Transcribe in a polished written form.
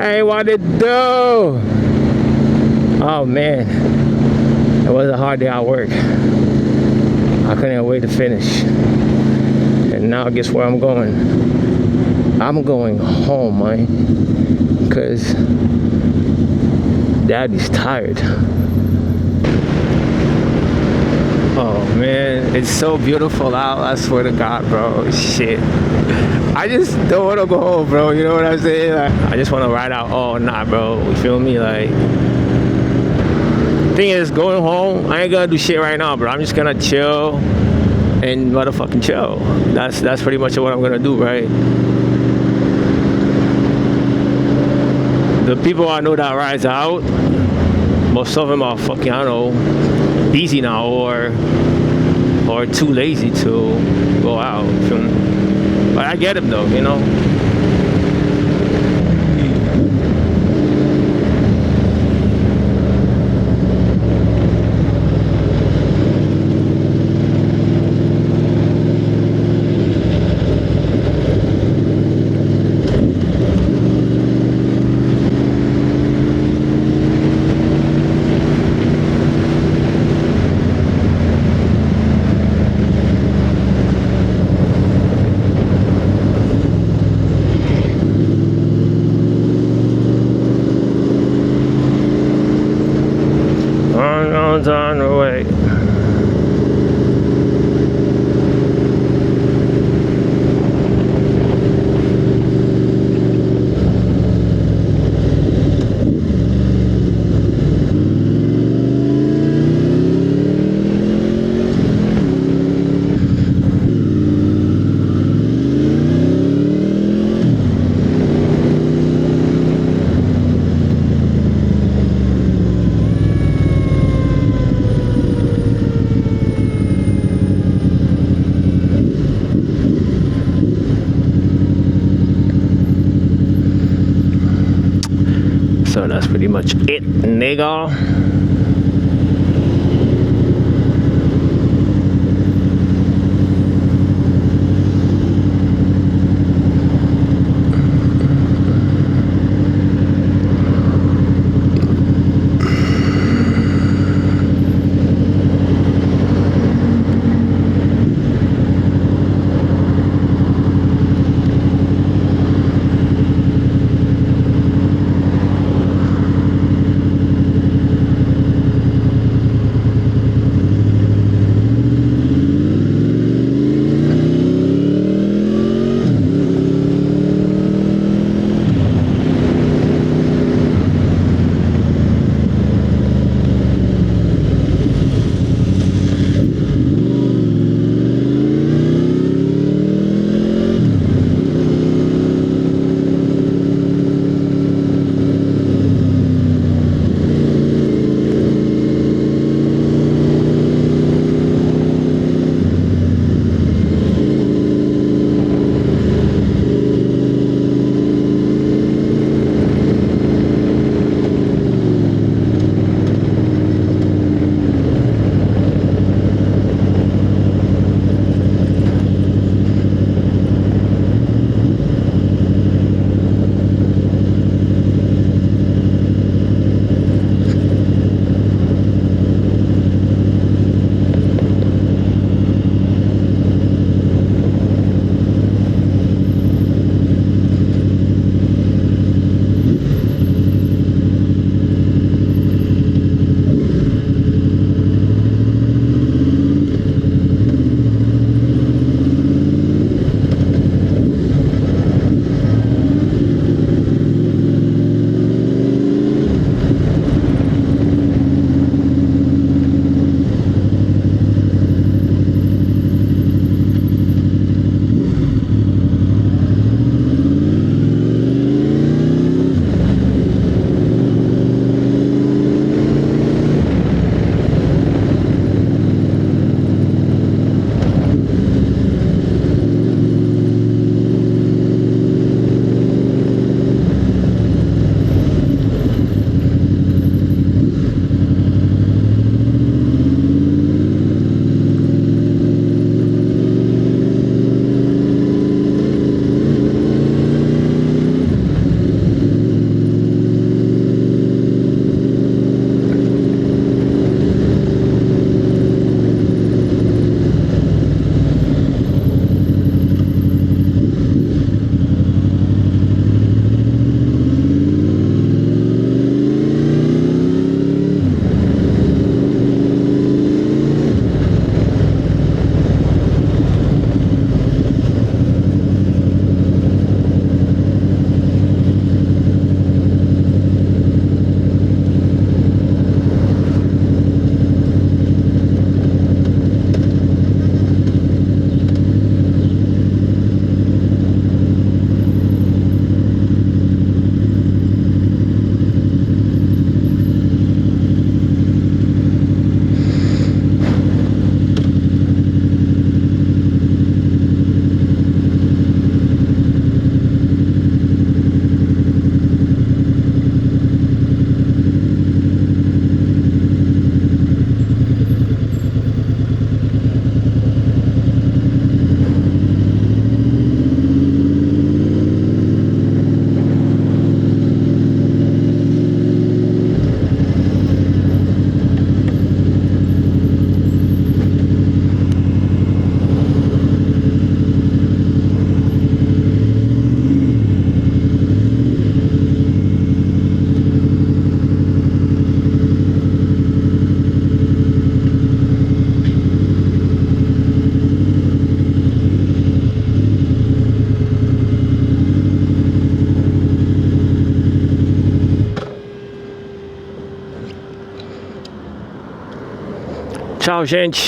Hey, what it do? Oh man, it was a hard day at work. I couldn't wait to finish. And now guess where I'm going? I'm going home, man. Cause Daddy's tired. Oh man, it's so beautiful out. I swear to God, bro. Shit. I just don't want to go home, bro. You know what I'm saying? Like, I just want to ride out all night, bro. You feel me? Like, thing is, going home, I ain't gonna do shit right now, bro. I'm just gonna chill and motherfucking chill. That's pretty much what I'm gonna do, right? The people I know that rides out, most of them are fucking, I don't know, busy now or too lazy to go out. Feel me? But I get them though, you know. On the way. So that's pretty much it, nigga. Tchau, gente.